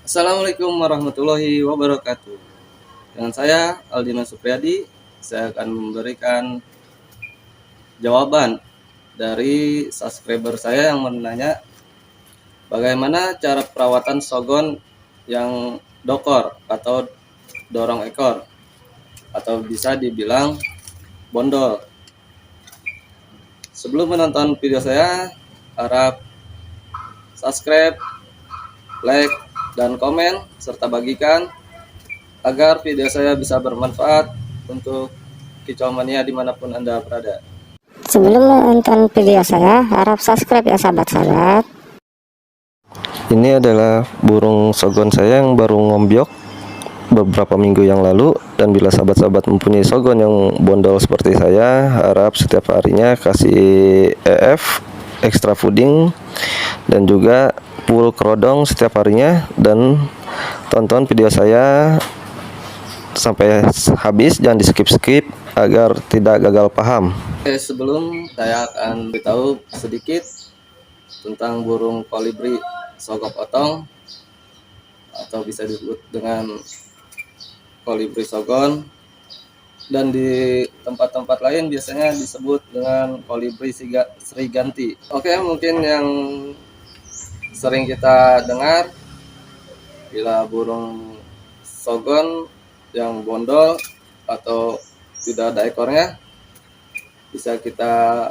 Assalamualaikum warahmatullahi wabarakatuh. Dengan saya Aldino Supriyadi, saya akan memberikan jawaban dari subscriber saya yang menanya bagaimana cara perawatan sogon yang dokor atau dorong ekor atau bisa dibilang bondol. Sebelum menonton video saya, harap subscribe, like, dan komen serta bagikan agar video saya bisa bermanfaat untuk kicau mania dimanapun Anda berada. Sebelum menonton video saya, harap subscribe ya sahabat-sahabat. Ini adalah burung sogon saya yang baru ngombyok beberapa minggu yang lalu. Dan bila sahabat-sahabat mempunyai sogon yang bondol seperti saya, harap setiap harinya kasih EF, extra fooding, dan juga full kerodong setiap harinya. Dan tonton video saya sampai habis, jangan di skip-skip agar tidak gagal paham. Sebelum saya akan beritahu sedikit tentang burung kolibri sogok otong atau bisa disebut dengan kolibri sogon, dan di tempat-tempat lain biasanya disebut dengan kolibri sriganti. Oke, mungkin yang sering kita dengar bila burung sogon yang bondol atau tidak ada ekornya, bisa kita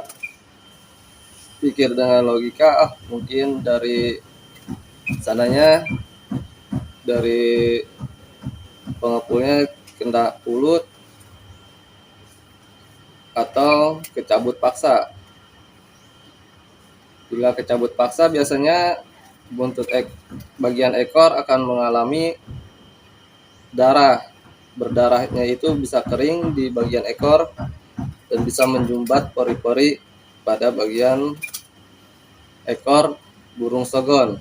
pikir dengan logika, mungkin dari sananya dari pengepulnya kena pulut atau kecabut paksa. Bila kecabut paksa, biasanya buntut bagian ekor akan mengalami darah. Berdarahnya itu bisa kering di bagian ekor dan bisa menjumbat pori-pori pada bagian ekor burung sogon.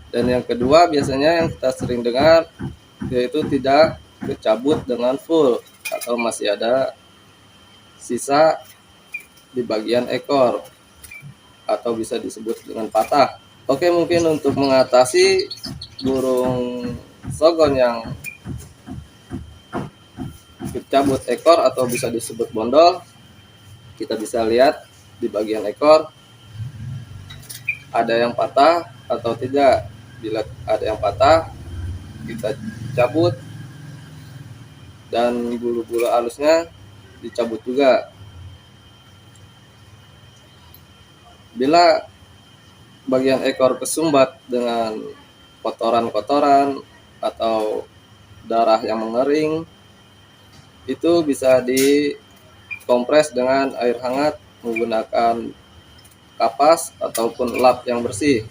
Dan yang kedua biasanya yang kita sering dengar yaitu tidak kecabut dengan full atau masih ada sisa di bagian ekor atau bisa disebut dengan patah. Oke, mungkin untuk mengatasi burung sogon yang kecabut ekor atau bisa disebut bondol, kita bisa lihat di bagian ekor ada yang patah atau tidak. Bila ada yang patah, kita cabut dan bulu-bulu halusnya dicabut juga. Bila bagian ekor kesumbat dengan kotoran-kotoran atau darah yang mengering, itu bisa dikompres dengan air hangat menggunakan kapas ataupun lap yang bersih.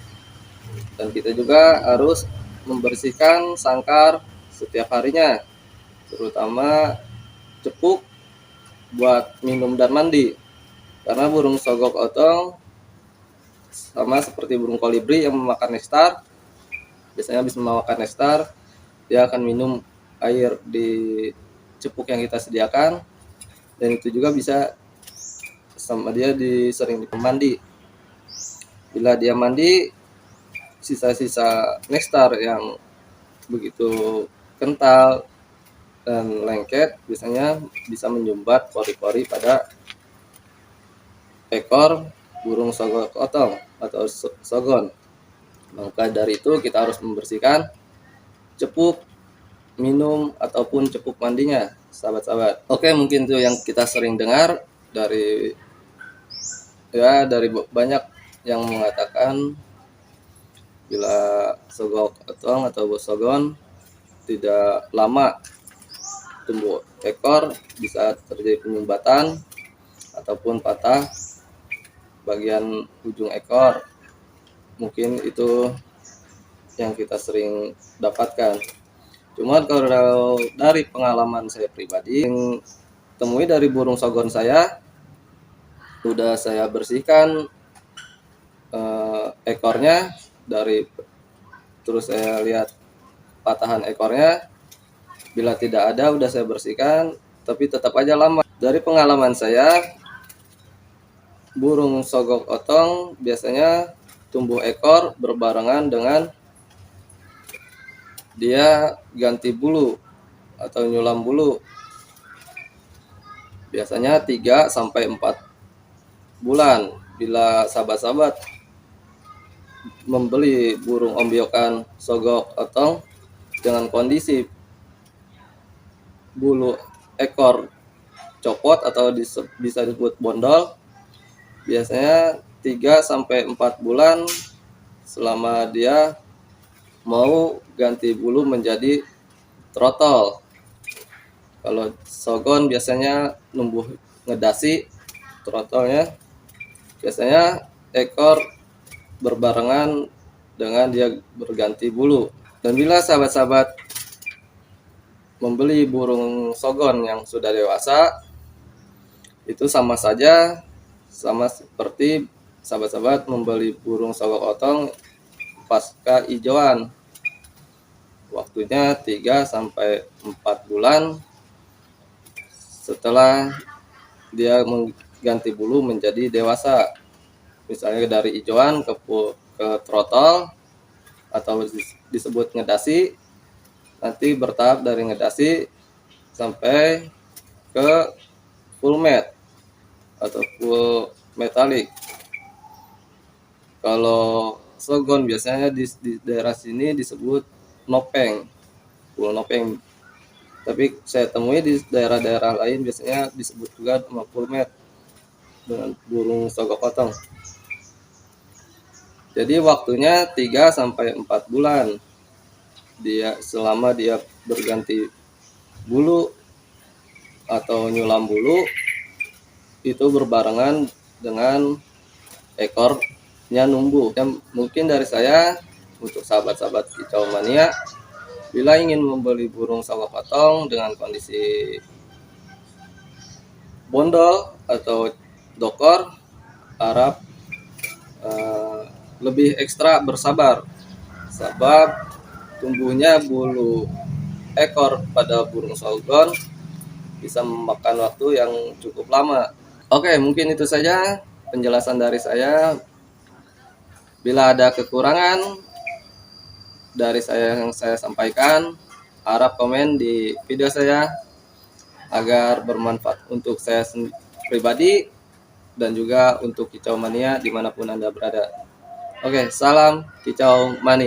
Dan kita juga harus membersihkan sangkar setiap harinya, terutama cepuk buat minum dan mandi. Karena burung sogok otong sama seperti burung kolibri yang memakan nektar, biasanya habis memakan nektar dia akan minum air di cepuk yang kita sediakan, dan itu juga bisa sama dia sering mandi. Bila dia mandi, sisa-sisa nektar yang begitu kental dan lengket biasanya bisa menyumbat pori-pori pada ekor burung sogok otong atau sogon. Maka dari itu kita harus membersihkan cepuk minum ataupun cepuk mandinya, sahabat-sahabat. Oke, mungkin itu yang kita sering dengar dari banyak yang mengatakan bila sogok otong atau sogon tidak lama tumbuh ekor bisa terjadi penyumbatan ataupun patah bagian ujung ekor. Mungkin itu yang kita sering dapatkan. Cuma kalau dari pengalaman saya pribadi, yang temui dari burung sogon saya, udah saya bersihkan ekornya terus saya lihat patahan ekornya. Bila tidak ada, udah saya bersihkan, tapi tetap aja lama. Dari pengalaman saya, burung sogok otong biasanya tumbuh ekor berbarengan dengan dia ganti bulu atau nyulam bulu. Biasanya 3 sampai 4 bulan. Bila sahabat-sahabat membeli burung ombyokan sogok otong dengan kondisi bulu ekor copot atau bisa disebut bondol, biasanya 3 sampai 4 bulan selama dia mau ganti bulu menjadi trotol. Kalau sogon biasanya numbuh ngedasi, trotolnya biasanya ekor berbarengan dengan dia berganti bulu. Dan bila sahabat-sahabat membeli burung sogon yang sudah dewasa, itu sama saja, sama seperti sahabat-sahabat membeli burung sogok otong pasca hijauan. Waktunya 3 sampai 4 bulan setelah dia mengganti bulu menjadi dewasa. Misalnya dari hijauan ke trotol atau disebut ngedasi, nanti bertahap dari ngedasi sampai ke full mat atau full metalik. Kalau sogon biasanya di daerah sini disebut nopeng, full nopeng. Tapi saya temui di daerah-daerah lain biasanya disebut juga nama full mat dengan burung sogok otong. Jadi waktunya 3 sampai 4 bulan. Selama dia berganti bulu atau nyulam bulu itu berbarengan dengan ekornya numbuh. Dan mungkin dari saya untuk sahabat-sahabat kicau mania, bila ingin membeli burung sogok otong dengan kondisi bondol atau dokor, harap lebih ekstra bersabar, sebab tumbuhnya bulu ekor pada burung sogon bisa memakan waktu yang cukup lama. Oke, mungkin itu saja penjelasan dari saya. Bila ada kekurangan dari saya yang saya sampaikan, harap komen di video saya agar bermanfaat untuk saya pribadi dan juga untuk kicau mania dimanapun Anda berada. Oke, salam kicau mania.